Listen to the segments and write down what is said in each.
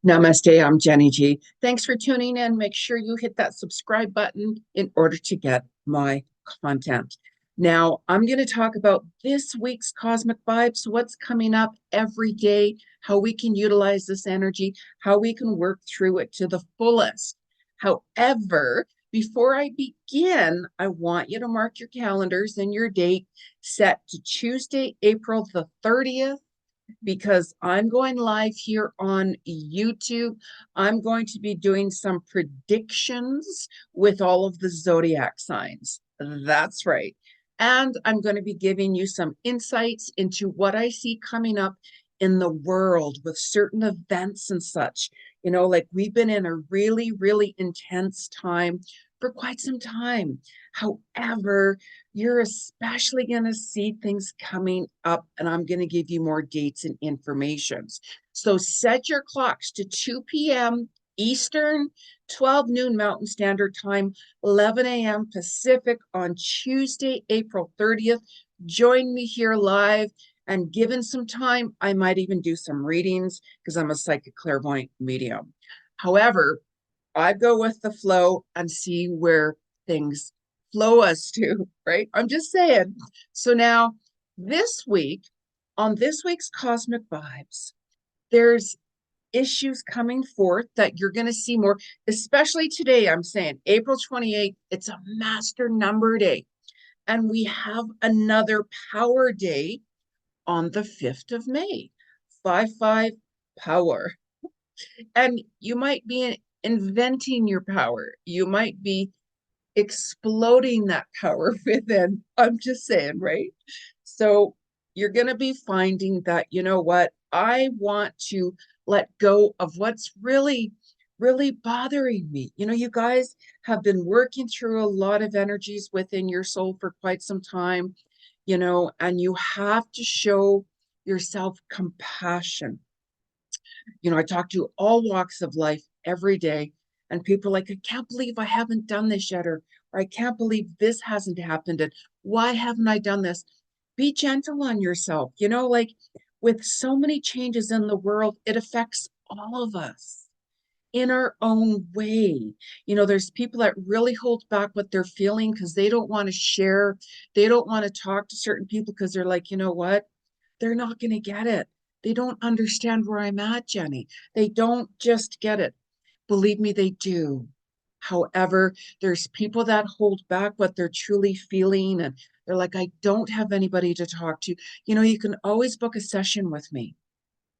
Namaste, I'm Jeni Ji. Thanks for tuning in. Make sure you hit that subscribe button in order to get my content. Now, I'm going to talk about this week's cosmic vibes, what's coming up every day, how we can utilize this energy, how we can work through it to the fullest. However, before I begin, I want you to mark your calendars and your date set to Tuesday, April the 30th, because I'm going live here on YouTube. I'm going to be doing some predictions with all of the zodiac signs. That's right. And I'm going to be giving you some insights into what I see coming up in the world with certain events and such. You know, like we've been in a really, really intense time for quite some time. However, you're especially going to see things coming up, and I'm going to give you more dates and informations. So set your clocks to 2 p.m. Eastern, 12 noon Mountain Standard Time, 11 a.m. Pacific on Tuesday, April 30th. Join me here live. And given some time, I might even do some readings because I'm a psychic clairvoyant medium. However, I go with the flow and see where things flow us to, right? I'm just saying. So now, this week, on this week's Cosmic Vibes, there's issues coming forth that you're going to see more, especially today. I'm saying April 28th, it's a master number day. And we have another power day on the 5th of May, 5-5 power. And you might be inventing your power. You might be exploding that power within. I'm just saying, right? So you're going to be finding that, you know what? I want to let go of what's really, really bothering me. You know, you guys have been working through a lot of energies within your soul for quite some time, you know, and you have to show yourself compassion. You know, I talk to all walks of life every day, and people are like, I can't believe I haven't done this yet, or I can't believe this hasn't happened, and why haven't I done this? Be gentle on yourself. You know, like with so many changes in the world, it affects all of us in our own way. You know, there's people that really hold back what they're feeling because they don't want to share, they don't want to talk to certain people because they're like, you know what? They're not going to get it. They don't understand where I'm at, Jeni. They don't just get it. Believe me, they do. However, there's people that hold back what they're truly feeling, and they're like, I don't have anybody to talk to. You know, you can always book a session with me,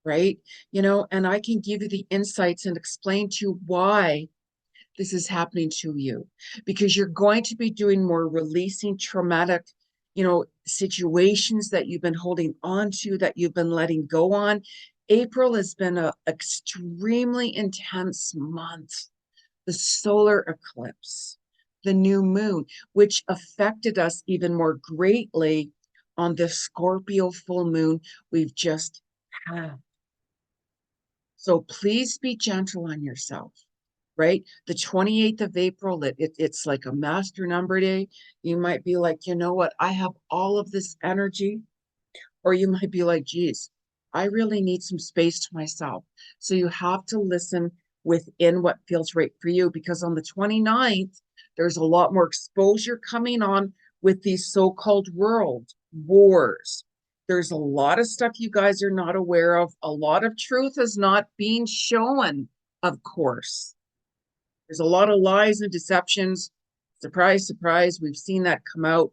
right? You know, and I can give you the insights and explain to you why this is happening to you, because you're going to be doing more releasing traumatic, you know, situations that you've been holding on to, that you've been letting go on. April has been an extremely intense month. The solar eclipse, the new moon, which affected us even more greatly on the Scorpio full moon we've just had. So please be gentle on yourself, right? The 28th of April, it's like a master number day. You might be like, you know what? I have all of this energy. Or you might be like, geez, I really need some space to myself. So you have to listen within what feels right for you, because on the 29th, there's a lot more exposure coming on with these so-called world wars. There's a lot of stuff you guys are not aware of. A lot of truth is not being shown, of course. There's a lot of lies and deceptions. Surprise, surprise, we've seen that come out.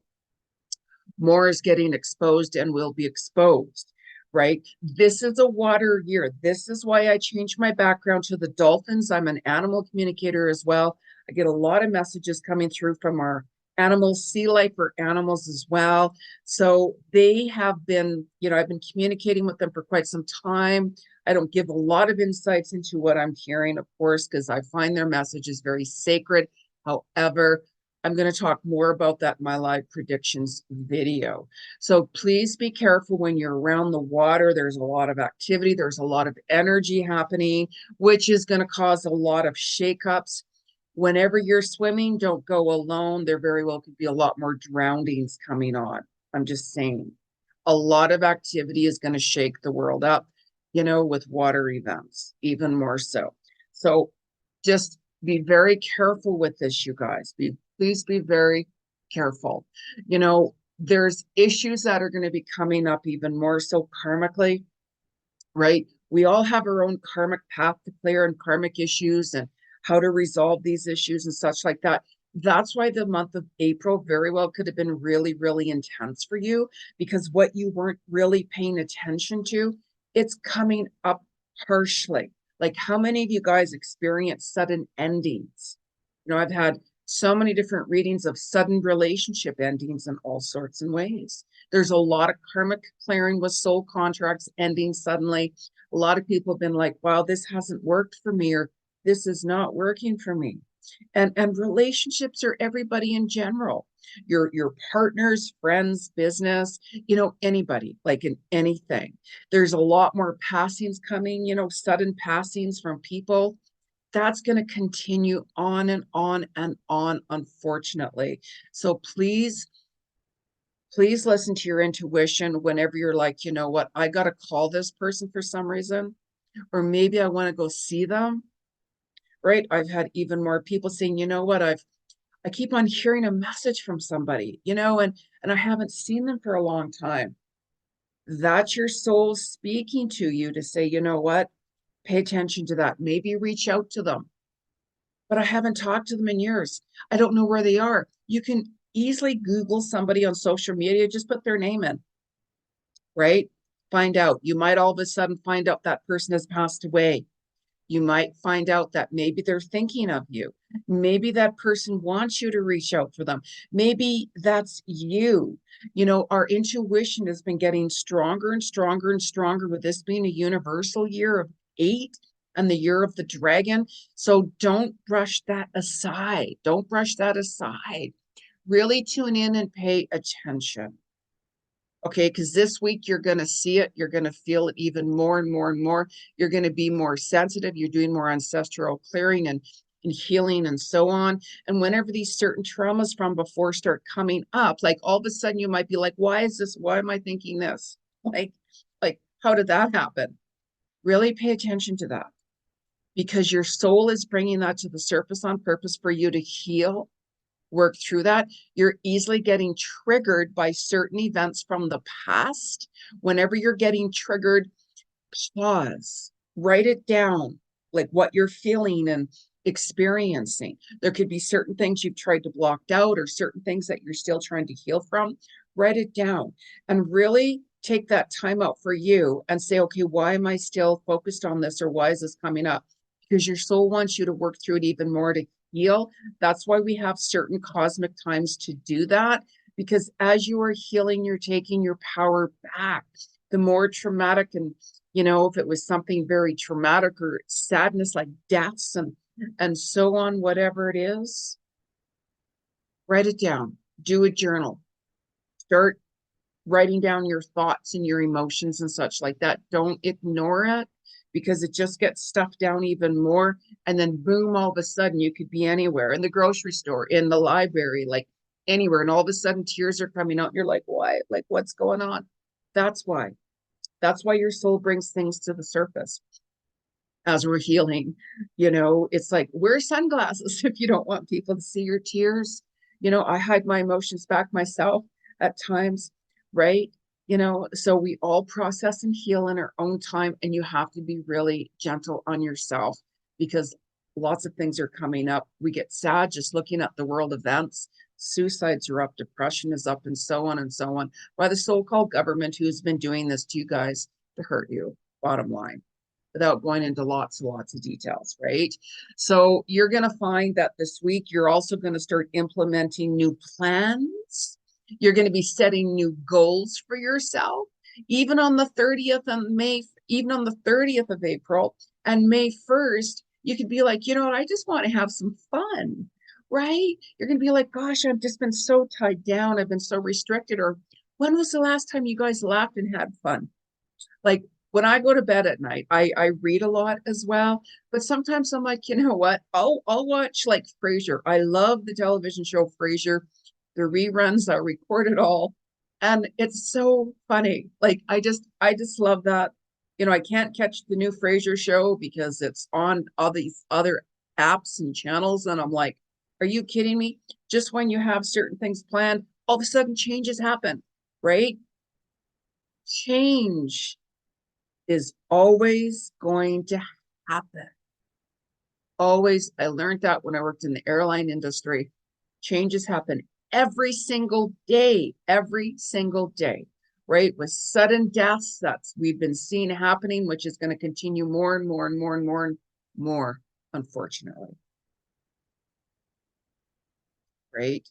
More is getting exposed and will be exposed, right? This is a water year. This is why I changed my background to the dolphins. I'm an animal communicator as well. I get a lot of messages coming through from our animals, sea life or animals as well. So they have been, you know, I've been communicating with them for quite some time. I don't give a lot of insights into what I'm hearing, of course, because I find their messages very sacred. However, I'm going to talk more about that in my live predictions video. So please be careful when you're around the water. There's a lot of activity. There's a lot of energy happening, which is going to cause a lot of shakeups. Whenever you're swimming, don't go alone. There very well could be a lot more drownings coming on. I'm just saying. A lot of activity is going to shake the world up. with water events, even more so. So just be very careful with this, you guys. Please be very careful. There's issues that are going to be coming up even more so karmically, right? We all have our own karmic path to clear and karmic issues and how to resolve these issues and such like that. That's why the month of April very well could have been really, really intense for you, because what you weren't really paying attention to, it's coming up harshly. Like, how many of you guys experience sudden endings? I've had so many different readings of sudden relationship endings in all sorts and ways. There's a lot of karmic clearing with soul contracts ending suddenly. A lot of people have been like, wow, this hasn't worked for me, or this is not working for me. And relationships are everybody in general. Your partners, friends, business, anybody, like in anything. There's a lot more passings coming, sudden passings from people. That's going to continue on and on and on, unfortunately. So please listen to your intuition whenever you're like, you know what, I got to call this person for some reason, or maybe I want to go see them, right? I've had even more people saying, you know what, I keep on hearing a message from somebody, and I haven't seen them for a long time. That's your soul speaking to you to say, you know what, pay attention to that. Maybe reach out to them. But I haven't talked to them in years. I don't know where they are. You can easily Google somebody on social media, just put their name in, right? Find out. You might all of a sudden find out that person has passed away. You might find out that maybe they're thinking of you. Maybe that person wants you to reach out for them. Maybe that's you. Our intuition has been getting stronger and stronger and stronger with this being a universal year of 8 and the year of the dragon. So don't brush that aside. Don't brush that aside. Really tune in and pay attention. Okay, because this week you're going to see it. You're going to feel it even more and more and more. You're going to be more sensitive. You're doing more ancestral clearing and healing and so on. And whenever these certain traumas from before start coming up, like all of a sudden you might be like, why is this? Why am I thinking this? Like, how did that happen? Really pay attention to that, because your soul is bringing that to the surface on purpose for you to heal, work through that. You're easily getting triggered by certain events from the past. Whenever you're getting triggered, pause, write it down, like what you're feeling and experiencing. There could be certain things you've tried to block out, or certain things that you're still trying to heal from. Write it down and really take that time out for you and say, okay, why am I still focused on this, or why is this coming up? Because your soul wants you to work through it even more to heal. That's why we have certain cosmic times to do that, because as you are healing, you're taking your power back. The more traumatic, and if it was something very traumatic or sadness like deaths and so on, whatever it is, write it down. Do a journal. Start writing down your thoughts and your emotions and such like that. Don't ignore it, because it just gets stuffed down even more. And then boom, all of a sudden you could be anywhere, in the grocery store, in the library, like anywhere. And all of a sudden tears are coming out. And you're like, why? Like, what's going on? That's why. That's why your soul brings things to the surface as we're healing. It's like, wear sunglasses if you don't want people to see your tears. I hide my emotions back myself at times, right? So we all process and heal in our own time, and you have to be really gentle on yourself, because lots of things are coming up. We get sad just looking at the world events. Suicides are up, depression is up, and so on and so on, by the so-called government, who's been doing this to you guys to hurt you, bottom line, without going into lots and lots of details, right? So you're going to find that this week you're also going to start implementing new plans. You're going to be setting new goals for yourself, even on the 30th of May, even on the 30th of April and May 1st. You could be like, you know what, I just want to have some fun, right? You're going to be like, gosh, I've just been so tied down. I've been so restricted. Or when was the last time you guys laughed and had fun? Like, when I go to bed at night, I read a lot as well. But sometimes I'm like, you know what? I'll watch like Frasier. I love the television show Frasier. The reruns, I record it all. And it's so funny. Like, I just love that. You know, I can't catch the new Frasier show because it's on all these other apps and channels. And I'm like, are you kidding me? Just when you have certain things planned, all of a sudden changes happen, right? Change is always going to happen. Always. I learned that when I worked in the airline industry. Changes happen every single day, right? With sudden deaths that's we've been seeing happening, which is going to continue more and more and more and more and more, unfortunately, right?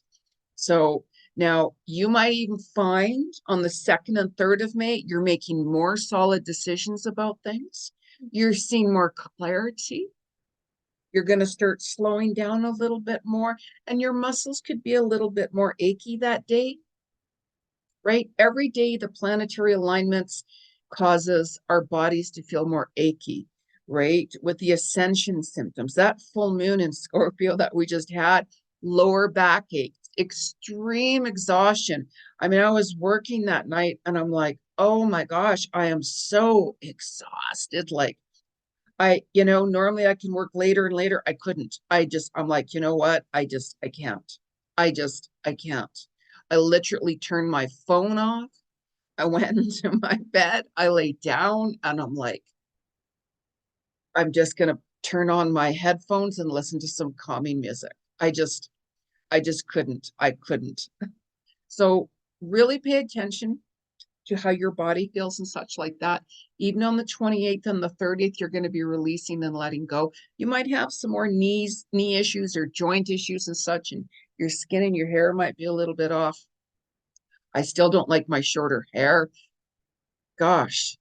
So now you might even find on the 2nd and 3rd of May, you're making more solid decisions about things. You're seeing more clarity. You're going to start slowing down a little bit more, and your muscles could be a little bit more achy that day, right? Every day, the planetary alignments causes our bodies to feel more achy, right? With the ascension symptoms, that full moon in Scorpio that we just had, lower back aches, extreme exhaustion. I mean, I was working that night and I'm like, oh my gosh, I am so exhausted. Like, normally I can work later and later. I couldn't. I'm like, you know what? I can't. I can't. I literally turned my phone off. I went into my bed. I lay down and I'm like, I'm just going to turn on my headphones and listen to some calming music. I just couldn't. I couldn't. So really pay attention to how your body feels and such like that. Even on the 28th and the 30th, you're going to be releasing and letting go. You might have some more knee issues or joint issues and such, and your skin and your hair might be a little bit off. I still don't like my shorter hair. Gosh,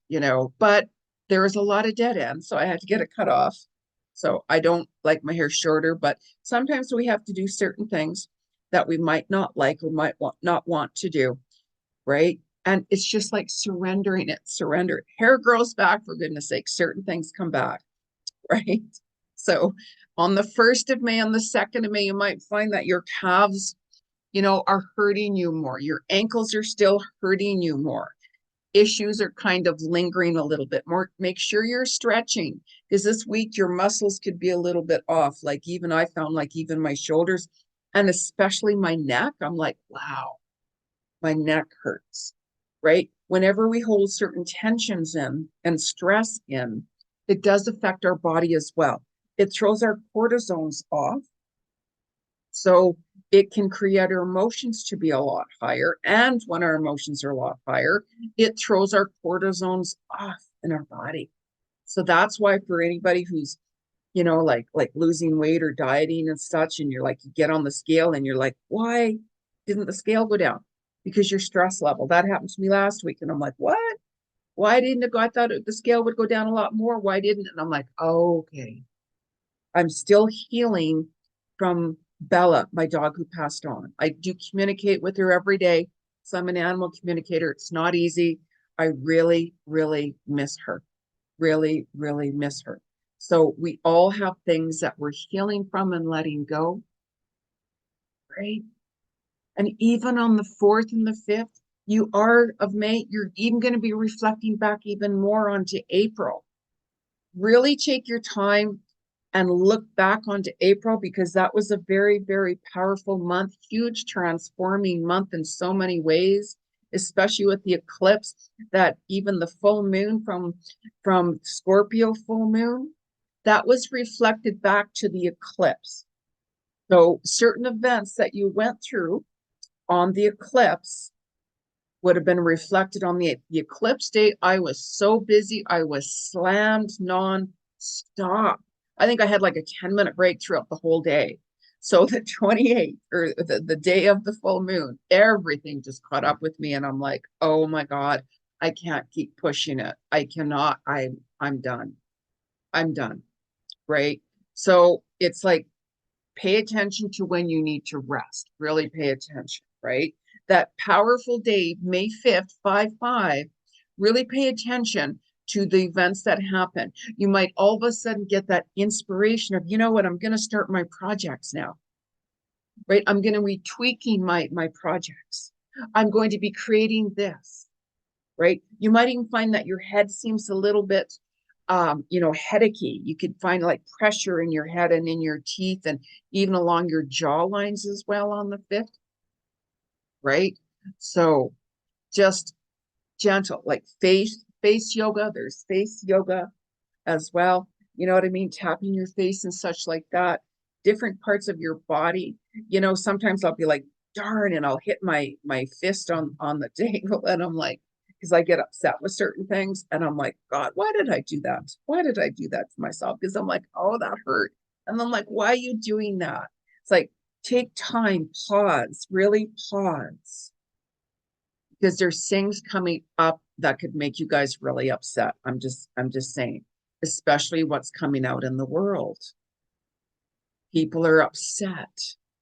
but there is a lot of dead ends, so I had to get it cut off. So I don't like my hair shorter, but sometimes we have to do certain things that we might not like or might not want to do, right? And it's just like surrendering it, surrender. Hair grows back, for goodness sake, certain things come back, right? So on the 1st of May, on the 2nd of May, you might find that your calves, are hurting you more. Your ankles are still hurting you more. Issues are kind of lingering a little bit more. Make sure you're stretching because this week your muscles could be a little bit off. Like even I found like even my shoulders and especially my neck, I'm like, wow, my neck hurts, right? Whenever we hold certain tensions in and stress in, it does affect our body as well. It throws our cortisones off. So it can create our emotions to be a lot higher. And when our emotions are a lot higher, it throws our cortisones off in our body. So that's why for anybody who's, like losing weight or dieting and such, and you're like, you get on the scale and you're like, why didn't the scale go down? Because your stress level. That happened to me last week. And I'm like, what? Why didn't it go? I thought the scale would go down a lot more. Why didn't it? And I'm like, oh, okay. I'm still healing from Bella, my dog who passed on. I do communicate with her every day. So I'm an animal communicator. It's not easy. I really, really miss her. Really, really miss her. So we all have things that we're healing from and letting go, right? And even on the 4th and the 5th, you are of May, you're even going to be reflecting back even more onto April. Really take your time and look back onto April because that was a very, very powerful month, huge transforming month in so many ways, especially with the eclipse, that even the full moon from Scorpio full moon, that was reflected back to the eclipse. So certain events that you went through on the eclipse would have been reflected on the eclipse date. I was so busy. I was slammed non-stop. I think I had like a 10-minute break throughout the whole day. So the 28th or the day of the full moon, everything just caught up with me. And I'm like, oh my God, I can't keep pushing it. I cannot. I'm done. I'm done. Right. So it's like, pay attention to when you need to rest. Really pay attention, right? That powerful day, May 5th, 5/5, really pay attention to the events that happen. You might all of a sudden get that inspiration of, you know what, I'm going to start my projects now, right? I'm going to be tweaking my projects. I'm going to be creating this. right? You might even find that your head seems a little bit, headachy. You could find like pressure in your head and in your teeth and even along your jaw lines as well on the 5th, right? So just gentle, like face yoga. There's face yoga as well. You know what I mean? Tapping your face and such like that. Different parts of your body. Sometimes I'll be like, darn, and I'll hit my fist on the table, and I'm like, because I get upset with certain things, and I'm like, God, why did I do that? Why did I do that to myself? Because I'm like, oh, that hurt. And I'm like, why are you doing that? It's like, take time, pause, really pause, because there's things coming up that could make you guys really upset. I'm just saying, especially what's coming out in the world. People are upset.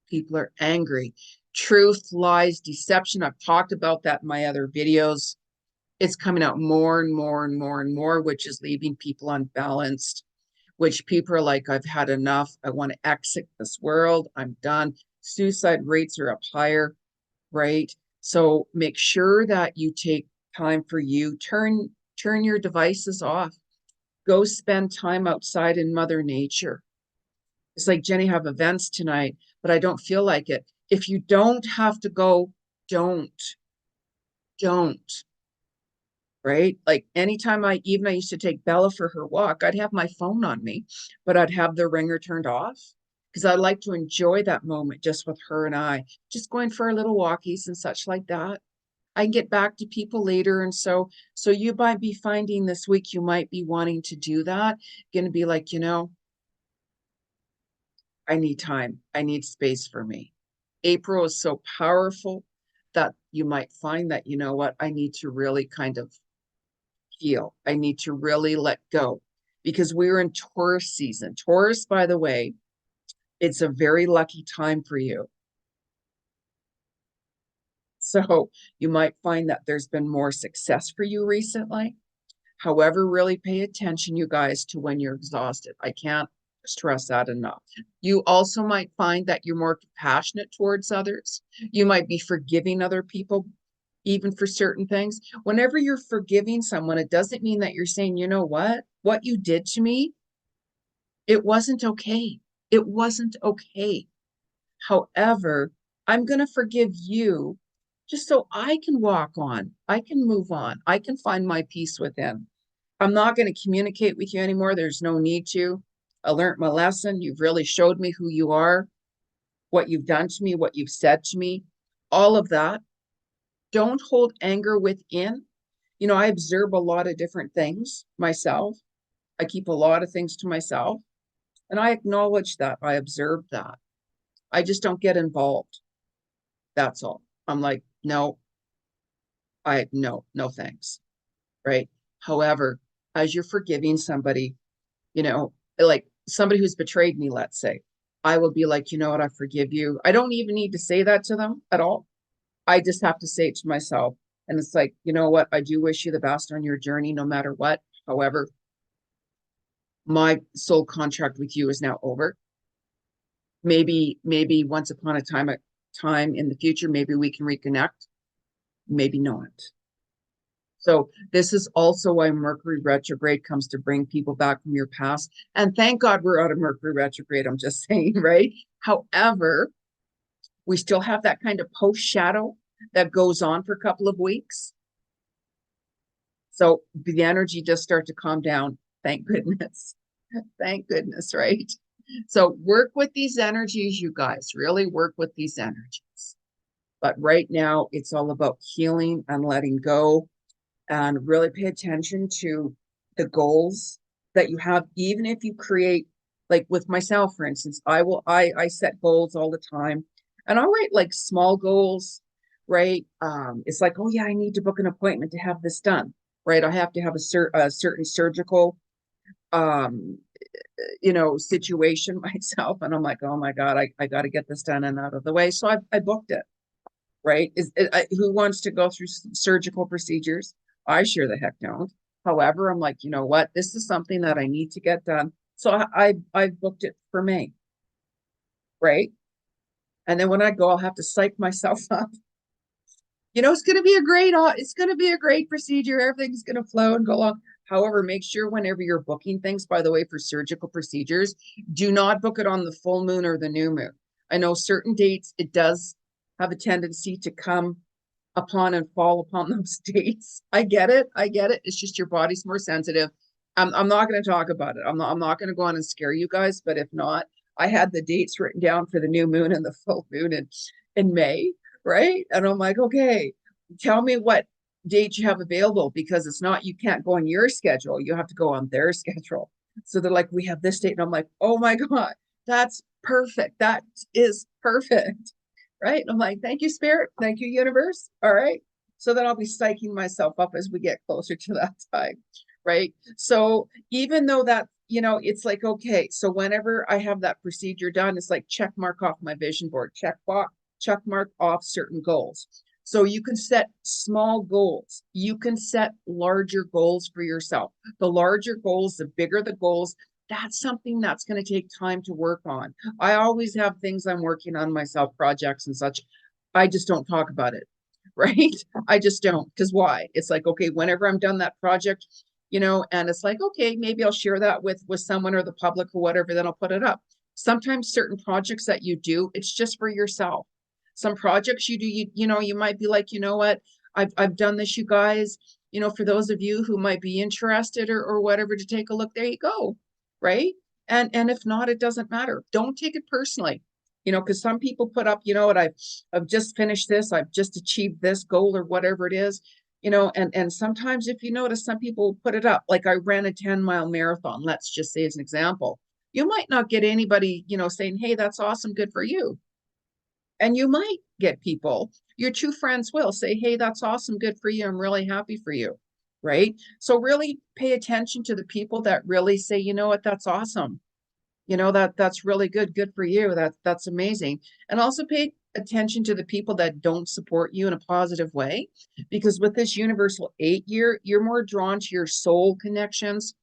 People are angry. Truth, lies, deception. I've talked about that in my other videos. It's coming out more and more and more and more, which is leaving people unbalanced, which people are like, I've had enough. I want to exit this world. I'm done. Suicide rates are up higher, right? So make sure that you take time for you. Turn your devices off. Go spend time outside in Mother Nature. It's like, Jenny, have events tonight, but I don't feel like it. If you don't have to go, don't, right? Like anytime I used to take Bella for her walk, I'd have my phone on me, but I'd have the ringer turned off because I like to enjoy that moment just with her and I, just going for our little walkies and such like that. I can get back to people later. And so you might be finding this week, you might be wanting to do that. Going to be like, I need time. I need space for me. April is so powerful that you might find that, you know what, I need to really kind of heal. I need to really let go because we're in Taurus season. Taurus, by the way, it's a very lucky time for you. So you might find that there's been more success for you recently. However, really pay attention, you guys, to when you're exhausted. I can't stress that enough. You also might find that you're more compassionate towards others. You might be forgiving other people, even for certain things. Whenever you're forgiving someone, it doesn't mean that you're saying, you know what you did to me, it wasn't okay. It wasn't okay. However, I'm going to forgive you just so I can walk on. I can move on. I can find my peace within. I'm not going to communicate with you anymore. There's no need to. I learned my lesson. You've really showed me who you are, what you've done to me, what you've said to me, all of that. Don't hold anger within. I observe a lot of different things myself. I keep a lot of things to myself, and I acknowledge that. I observe that. I just don't get involved. That's all. I'm like, no, no, thanks. Right. However, as you're forgiving somebody, like somebody who's betrayed me, let's say, I will be like, you know what, I forgive you. I don't even need to say that to them at all. I just have to say it to myself. And it's like, you know what, I do wish you the best on your journey, no matter what. However, my soul contract with you is now over. Maybe once upon a time in the future, maybe we can reconnect, maybe not. So this is also why Mercury retrograde comes to bring people back from your past. And thank God we're out of Mercury retrograde. I'm just saying, right? However, we still have that kind of post shadow that goes on for a couple of weeks. So the energy just start to calm down. Thank goodness. Thank goodness, right? So work with these energies, you guys. Really work with these energies. But right now, it's all about healing and letting go, and really pay attention to the goals that you have. Even if you create, like with myself, for instance, I set goals all the time, and I'll write like small goals, right? It's like, oh yeah, I need to book an appointment to have this done, right? I have to have a certain surgical situation myself, and I'm like, oh my God, I got to get this done and out of the way. So I booked it, right? Who wants to go through surgical procedures? I sure the heck don't. However, I'm like, you know what? This is something that I need to get done. So I've booked it for May, right? And then when I go, I'll have to psych myself up It's going to be it's going to be a great procedure. Everything's going to flow and go along. However, make sure whenever you're booking things, by the way, for surgical procedures, do not book it on the full moon or the new moon. I know certain dates, it does have a tendency to come upon and fall upon those dates. I get it. I get it. It's just your body's more sensitive. I'm not going to talk about it. I'm not going to go on and scare you guys, but if not, I had the dates written down for the new moon and the full moon in May, right? And I'm like, okay, tell me what date you have available, because it's not, you can't go on your schedule. You have to go on their schedule. So they're like, we have this date. And I'm like, oh my God, that's perfect. That is perfect. Right. And I'm like, thank you, Spirit. Thank you, universe. All right. So then I'll be psyching myself up as we get closer to that time. Right. So even though that, it's like, okay, so whenever I have that procedure done, it's like check mark off my vision board, check mark off certain goals. So you can set small goals. You can set larger goals for yourself. The larger goals, the bigger the goals, that's something that's going to take time to work on. I always have things I'm working on myself, projects and such. I just don't talk about it, right? I just don't. Because why? It's like, okay, whenever I'm done that project, and it's like, okay, maybe I'll share that with someone or the public or whatever, then I'll put it up. Sometimes certain projects that you do, it's just for yourself. Some projects you do, you might be like, you know what, I've done this, you guys, for those of you who might be interested or whatever, to take a look, there you go, right? And if not, it doesn't matter. Don't take it personally, because some people put up, you know what, I've just finished this, I've just achieved this goal or whatever it is, and sometimes, if you notice, some people put it up, like I ran a 10-mile marathon, let's just say as an example. You might not get anybody, saying, hey, that's awesome, good for you. And you might get people, your true friends will say, hey, that's awesome, good for you, I'm really happy for you, right? So really pay attention to the people that really say, you know what, that's awesome, that's really good for you, that's amazing. And also pay attention to the people that don't support you in a positive way, because with this universal 8 year, you're more drawn to your soul connections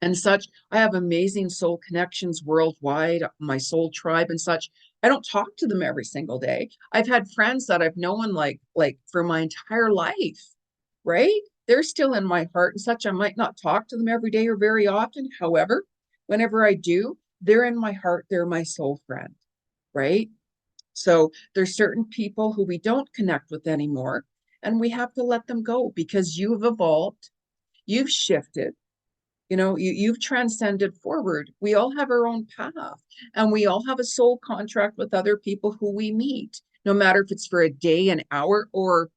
and such. I have amazing soul connections worldwide, my soul tribe and such. I don't talk to them every single day. I've had friends that I've known like for my entire life, right? They're still in my heart and such. I might not talk to them every day or very often. However, whenever I do, they're in my heart. They're my soul friend, right? So there's certain people who we don't connect with anymore, and we have to let them go because you've evolved, you've shifted, you've transcended forward. We all have our own path, and we all have a soul contract with other people who we meet, no matter if it's for a day, an hour, or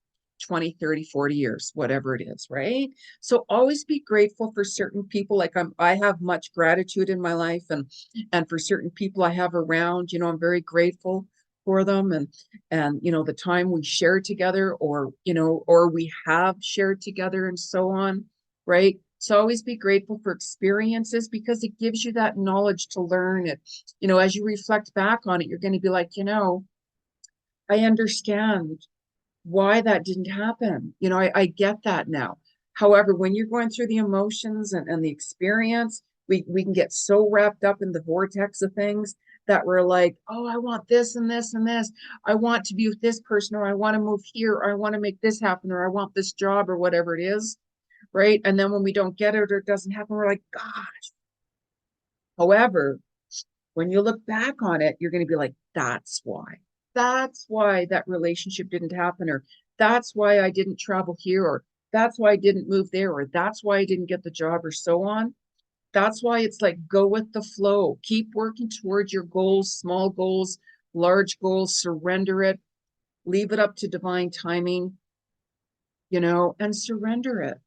20, 30, 40 years, whatever it is, right? So always be grateful for certain people. Like I have much gratitude in my life, and for certain people I have around, I'm very grateful for them, and the time we share together, or we have shared together, and so on, right? So always be grateful for experiences, because it gives you that knowledge to learn it. As you reflect back on it, you're going to be like, I understand why that didn't happen. I get that now. However, when you're going through the emotions and the experience, we can get so wrapped up in the vortex of things that we're like, oh, I want this and this and this. I want to be with this person, or I want to move here, or I want to make this happen, or I want this job, or whatever it is, right? And then when we don't get it or it doesn't happen, we're like, gosh. However, when you look back on it, you're going to be like, that's why. That's why that relationship didn't happen, or that's why I didn't travel here, or that's why I didn't move there, or that's why I didn't get the job, or so on. That's why it's like, go with the flow. Keep working towards your goals, small goals, large goals, surrender it, leave it up to divine timing, and surrender it,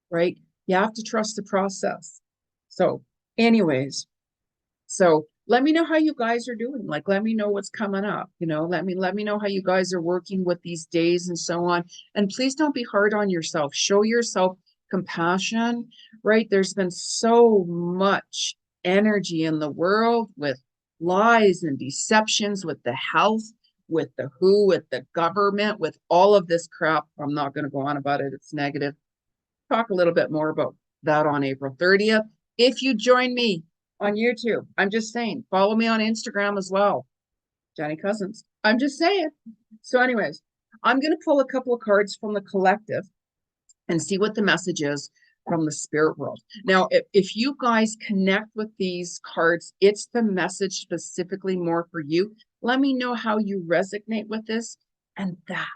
right? You have to trust the process. So, anyways, so let me know how you guys are doing. Like, let me know what's coming up. Let me know how you guys are working with these days and so on. And please don't be hard on yourself. Show yourself compassion, right? There's been so much energy in the world with lies and deceptions, with the health, with the WHO, with the government, with all of this crap. I'm not going to go on about it. It's negative. Talk a little bit more about that on April 30th. If you join me on YouTube, I'm just saying, follow me on Instagram as well. Jeni Cousins. I'm just saying. So anyways, I'm going to pull a couple of cards from the collective and see what the message is from the spirit world. Now, if you guys connect with these cards, it's the message specifically more for you. Let me know how you resonate with this and that,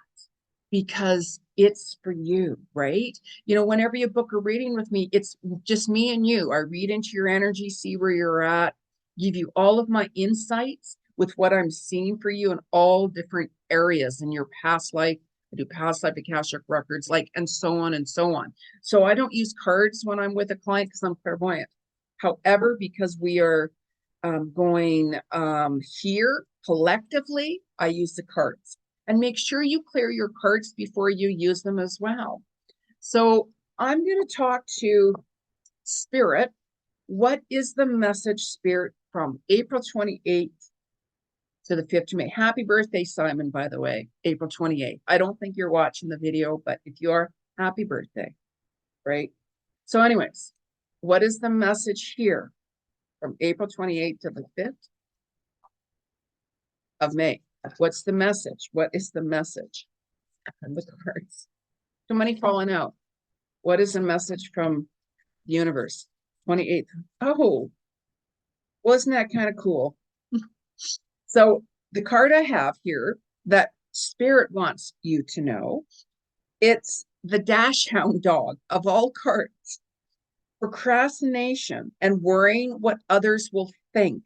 because it's for you, right? You know, whenever you book a reading with me, it's just me and you. I read into your energy, see where you're at, give you all of my insights with what I'm seeing for you in all different areas in your past life. I do past life akashic records, like, and so on and so on. So I don't use cards when I'm with a client because I'm clairvoyant. However, because we are going here collectively, I use the cards. And make sure you clear your cards before you use them as well. So I'm going to talk to Spirit. What is the message, Spirit, from April 28th to the 5th of May? Happy birthday, Simon, by the way, April 28th. I don't think you're watching the video, but if you are, happy birthday, right? So anyways, what is the message here from April 28th to the 5th of May? What's the message? What is the message? And the cards. Too many falling out. What is the message from the universe? 28th. Oh, wasn't that kind of cool? So the card I have here that Spirit wants you to know, it's the Dachshund dog of all cards. Procrastination and worrying what others will think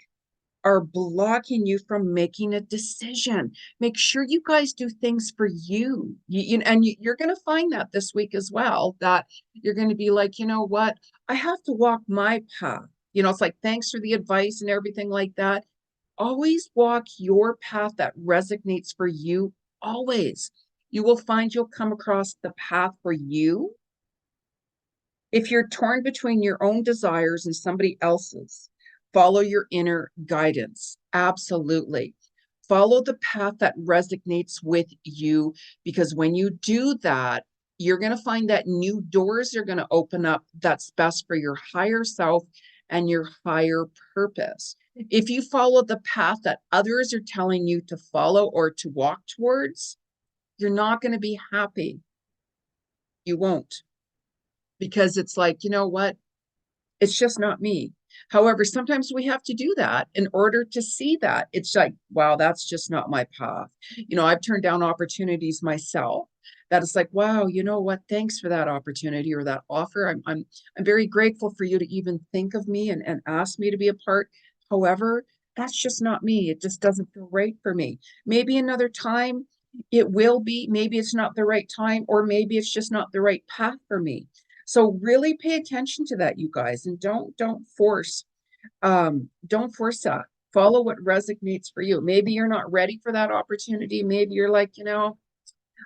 are blocking you from making a decision. Make sure you guys do things for you. You're going to find that this week as well, that you're going to be like, you know what? I have to walk my path. You know, it's like, thanks for the advice and everything like that. Always walk your path that resonates for you. Always. You will find you'll come across the path for you. If you're torn between your own desires and somebody else's, follow your inner guidance. Absolutely. Follow the path that resonates with you, because when you do that, you're going to find that new doors are going to open up that's best for your higher self and your higher purpose. If you follow the path that others are telling you to follow or to walk towards, you're not going to be happy. You won't, because it's like, you know what? It's just not me. However, sometimes we have to do that in order to see that. It's like, wow, that's just not my path. You know, I've turned down opportunities myself. That is like, wow, you know what? Thanks for that opportunity or that offer. I'm very grateful for you to even think of me and ask me to be a part. However, that's just not me. It just doesn't feel right for me. Maybe another time it will be. Maybe it's not the right time, or maybe it's just not the right path for me. So really pay attention to that, you guys, and don't force that. Follow what resonates for you. Maybe you're not ready for that opportunity. Maybe you're like, you know,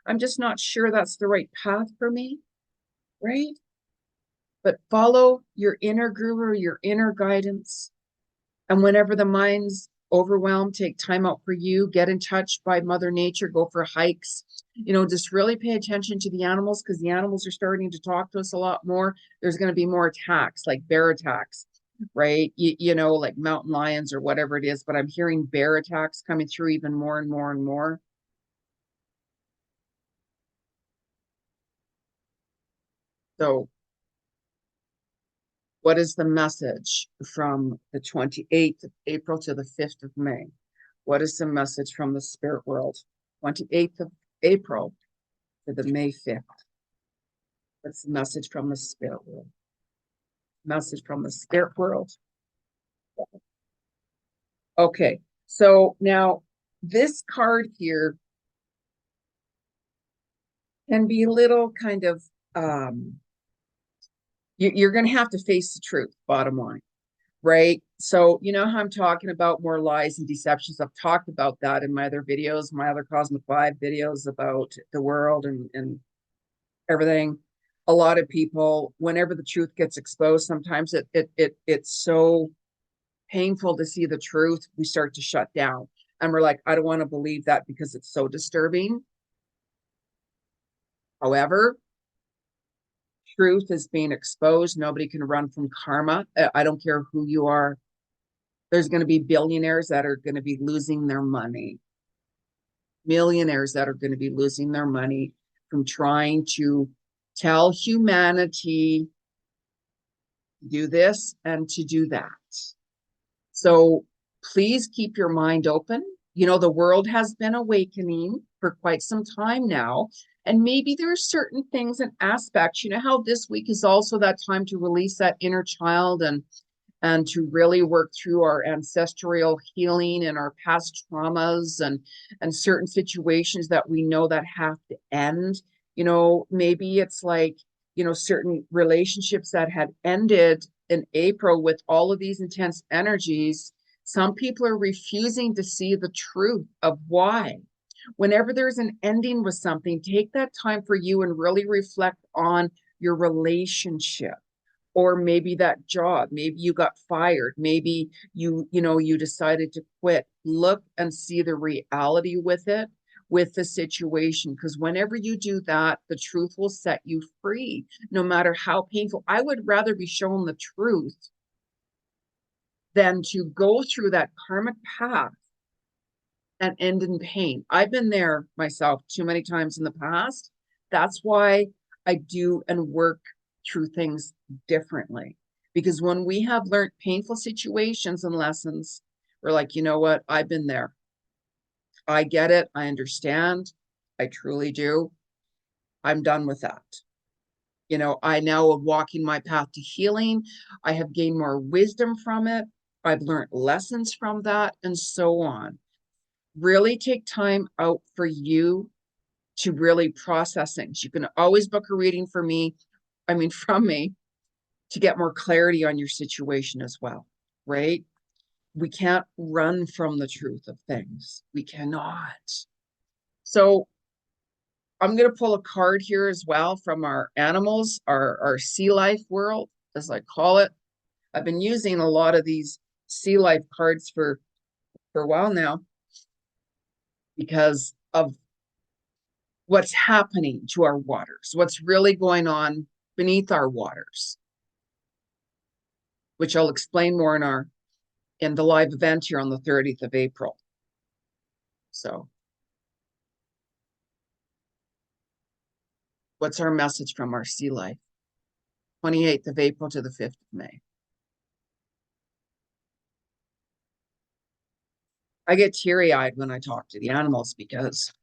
I'm just not sure that's the right path for me, right? But follow your inner guru, your inner guidance. And whenever the mind's overwhelmed, take time out for you, get in touch by Mother Nature, go for hikes. You know, just really pay attention to the animals, because the animals are starting to talk to us a lot more. There's going to be more attacks, like bear attacks, right? You know, like mountain lions or whatever it is. But I'm hearing bear attacks coming through even more and more and more. So what is the message from the 28th of April to the 5th of May? What is the message from the spirit world? 28th of April to the May 5th. What's the message from the spirit world? Message from the spirit world. Okay, so now this card here can be a little kind of, you're going to have to face the truth, bottom line, right? So you know how I'm talking about more lies and deceptions. I've talked about that in my other videos, my other Cosmic Vibe videos about the world and everything. A lot of people, whenever the truth gets exposed, sometimes it's so painful to see the truth, we start to shut down. And we're like, I don't want to believe that because it's so disturbing. However, truth is being exposed. Nobody can run from karma. I don't care who you are. There's going to be billionaires that are going to be losing their money. millionaires that are going to be losing their money from trying to tell humanity to do this and to do that. So please keep your mind open. You know, the world has been awakening for quite some time now. And maybe there are certain things and aspects, you know, how this week is also that time to release that inner child and to really work through our ancestral healing and our past traumas and certain situations that we know that have to end. You know, maybe it's like, you know, certain relationships that had ended in April with all of these intense energies. Some people are refusing to see the truth of why. Whenever there's an ending with something, take that time for you and really reflect on your relationship, or maybe that job, maybe you got fired, maybe you decided to quit. Look and see the reality with it, with the situation, because whenever you do that, the truth will set you free, no matter how painful. I would rather be shown the truth than to go through that karmic path and end in pain. I've been there myself too many times in the past. That's why I do and work through things differently. Because when we have learned painful situations and lessons, we're like, you know what? I've been there. I get it. I understand. I truly do. I'm done with that. You know, I now am walking my path to healing. I have gained more wisdom from it. I've learned lessons from that, and so on. Really take time out for you to really process things. You can always book a reading for me, from me, to get more clarity on your situation as well, right? We can't run from the truth of things. We cannot. So I'm going to pull a card here as well from our animals, our sea life world, as I call it. I've been using a lot of these sea life cards for a while now because of what's happening to our waters, what's really going on beneath our waters, which I'll explain more in the live event here on the 30th of April. So what's our message from our sea life? 28th of April to the 5th of May. I get teary-eyed when I talk to the animals because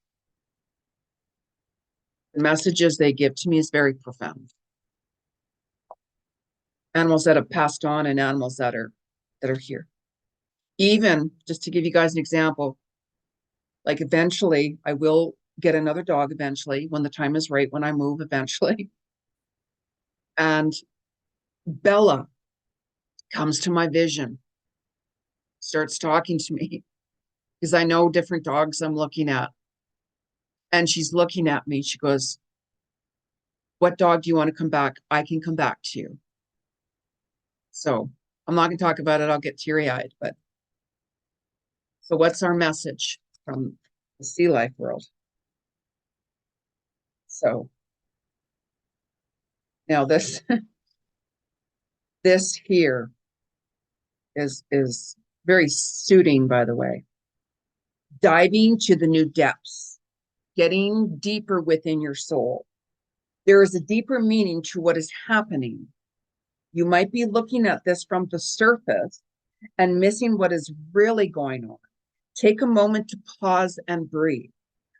the messages they give to me is very profound. Animals that have passed on and animals that are here. Even, just to give you guys an example, like eventually I will get another dog eventually when the time is right, when I move eventually. And Bella comes to my vision, starts talking to me because I know different dogs I'm looking at. And she's looking at me. She goes, "What dog do you want to come back? I can come back to you." So I'm not going to talk about it. I'll get teary-eyed. But so what's our message from the sea life world? So now this this here is very suiting, by the way. Diving to the new depths, getting deeper within your soul. There is a deeper meaning to what is happening. You might be looking at this from the surface and missing what is really going on. Take a moment to pause and breathe.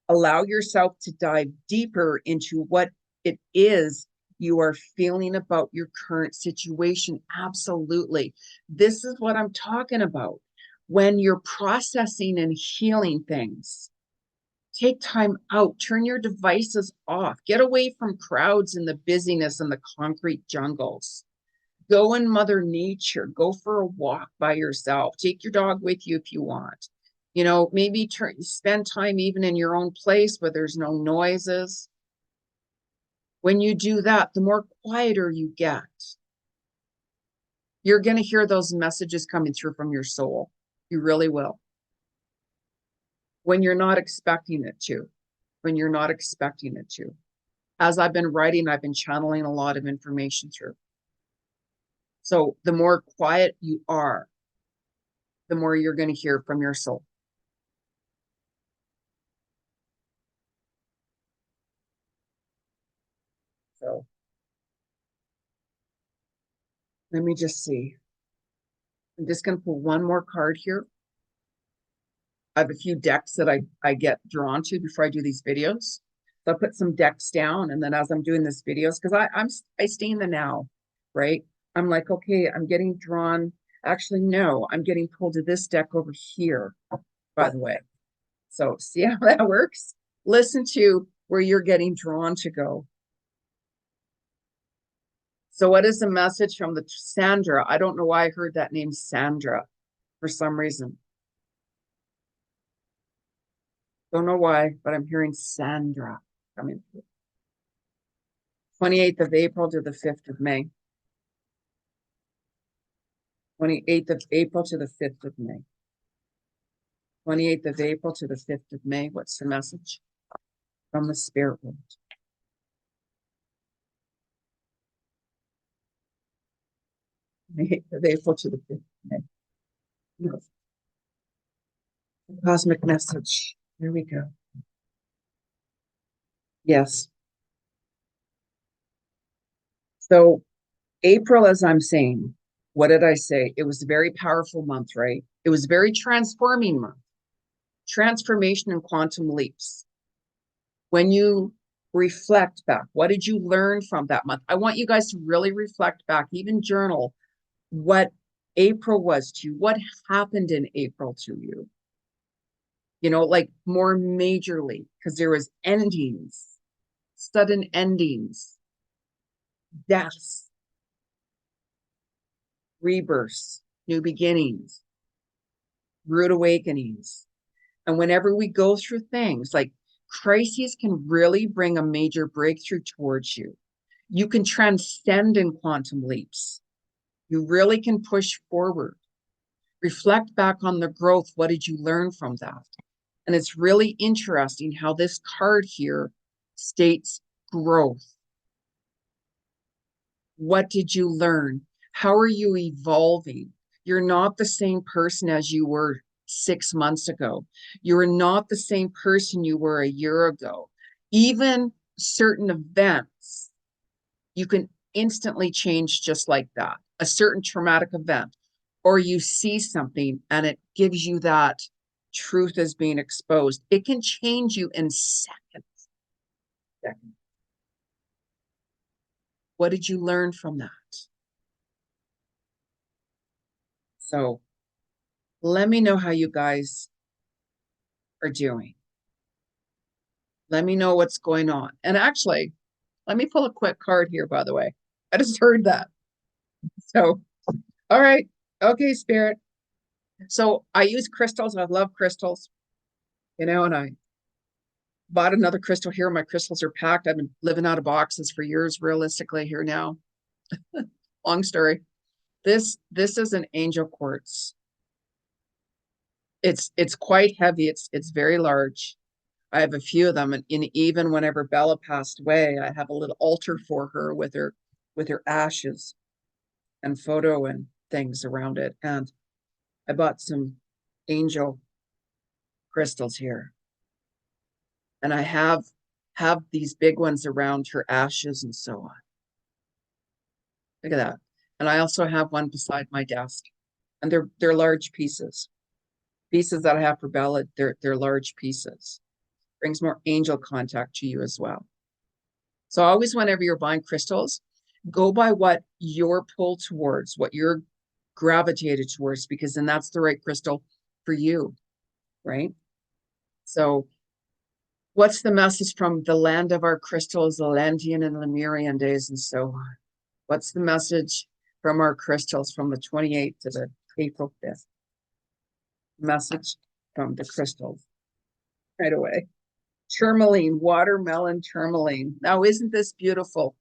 Allow yourself to dive deeper into what it is you are feeling about your current situation. Absolutely. This is what I'm talking about. When you're processing and healing things, take time out, turn your devices off, get away from crowds and the busyness and the concrete jungles. Go in Mother Nature, go for a walk by yourself, take your dog with you if you want. You know, maybe spend time even in your own place where there's no noises. When you do that, the more quieter you get, you're going to hear those messages coming through from your soul. You really will. When you're not expecting it to, when you're not expecting it to. As I've been writing, I've been channeling a lot of information through. So the more quiet you are, the more you're going to hear from your soul. Let me just see. I'm just going to pull one more card here. I have a few decks that I get drawn to before I do these videos. So I'll put some decks down, and then as I'm doing this videos, because I stay in the now, right? I'm like, okay, I'm getting drawn. Actually, no, I'm getting pulled to this deck over here, by the way. So see how that works? Listen to where you're getting drawn to go. So what is the message from the Sandra? I don't know why I heard that name Sandra for some reason. Don't know why, but I'm hearing Sandra coming through. 28th of April to the 5th of May. 28th of April to the 5th of May. 28th of April to the 5th of May. What's the message from the spirit world? 28th of April to the 5th of May. No. Cosmic message. Here we go. Yes. So April, as I'm saying, what did I say? It was a very powerful month, right? It was a very transforming month. Transformation and quantum leaps. When you reflect back, what did you learn from that month? I want you guys to really reflect back, even journal what April was to you. What happened in April to you? You know, like more majorly, because there was endings, sudden endings, deaths, rebirths, new beginnings, rude awakenings. And whenever we go through things like crises can really bring a major breakthrough towards you. You can transcend in quantum leaps. You really can push forward. Reflect back on the growth. What did you learn from that? And it's really interesting how this card here states growth. What did you learn? How are you evolving? You're not the same person as you were 6 months ago. You're not the same person you were a year ago. Even certain events, you can instantly change just like that. A certain traumatic event, or you see something and it gives you that truth is being exposed. It can change you in seconds. What did you learn from that? So let me know how you guys are doing. Let me know what's going on. And actually, let me pull a quick card here, by the way. I just heard that. So, all right. Okay, Spirit. So I use crystals. I love crystals, you know, and I bought another crystal here. My crystals are packed. I've been living out of boxes for years, realistically, here now. Long story. This is an angel quartz. It's quite heavy. It's very large. I have a few of them, and even whenever Bella passed away, I have a little altar for her with her ashes and photo and things around it. And I bought some angel crystals here, and I have these big ones around her ashes and so on. Look at that. And I also have one beside my desk, and they're large pieces that I have for Bella. They're large pieces. Brings more angel contact to you as well. So always, whenever you're buying crystals, go by what you're pulled towards, what you're gravitated towards, because then that's the right crystal for you, right? So what's the message from the land of our crystals, the Landian and Lemurian days and so on? What's the message from our crystals from the 28th to the April 5th? Message from the crystals right away. Tourmaline, watermelon tourmaline. Now, isn't this beautiful?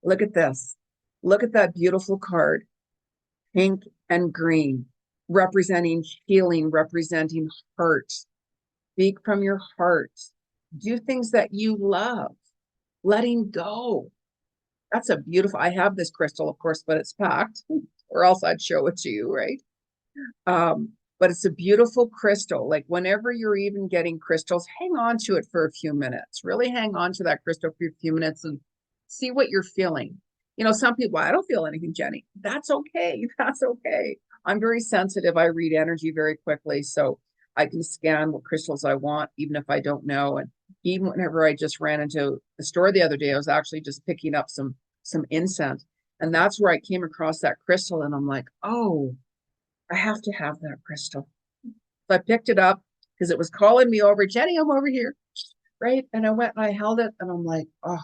Look at this. Look at that beautiful card. Pink and green, representing healing, representing heart. Speak from your heart. Do things that you love. Letting go. That's a beautiful, I have this crystal, of course, but it's packed, or else I'd show it to you, right? But it's a beautiful crystal. Like whenever you're even getting crystals, hang on to it for a few minutes. Really hang on to that crystal for a few minutes and see what you're feeling. You know, some people, I don't feel anything, Jeni. That's okay. That's okay. I'm very sensitive. I read energy very quickly. So I can scan what crystals I want, even if I don't know. And even whenever I just ran into the store the other day, I was actually just picking up some incense. And that's where I came across that crystal. And I'm like, oh, I have to have that crystal. So I picked it up because it was calling me over. Jeni, I'm over here. Right. And I went and I held it and I'm like, oh,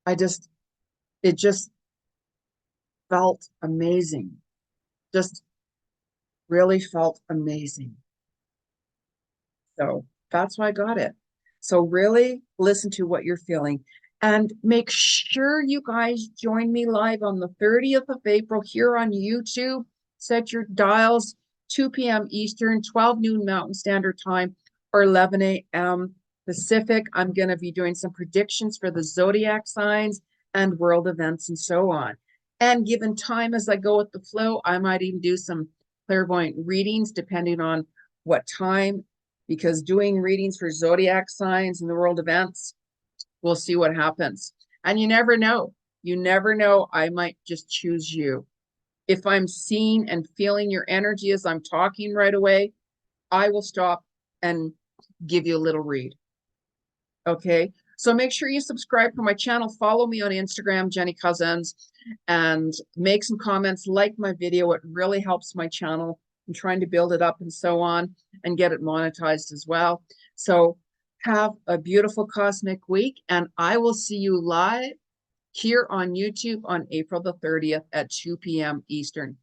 I just, it just felt amazing. Just really felt amazing. So that's why I got it. So really listen to what you're feeling and make sure you guys join me live on the 30th of April here on YouTube. Set your dials 2 p.m. Eastern, 12 noon Mountain Standard Time, or 11 a.m. Pacific. I'm going to be doing some predictions for the zodiac signs and world events and so on. And given time as I go with the flow, I might even do some clairvoyant readings depending on what time, because doing readings for zodiac signs and the world events, we'll see what happens. And you never know. You never know. I might just choose you. If I'm seeing and feeling your energy as I'm talking right away, I will stop and give you a little read. Okay. So make sure you subscribe for my channel. Follow me on Instagram, Jeni Cousins, and make some comments, like my video. It really helps my channel. I'm trying to build it up and so on and get it monetized as well. So have a beautiful cosmic week, and I will see you live here on YouTube on April the 30th at 2 p.m. Eastern.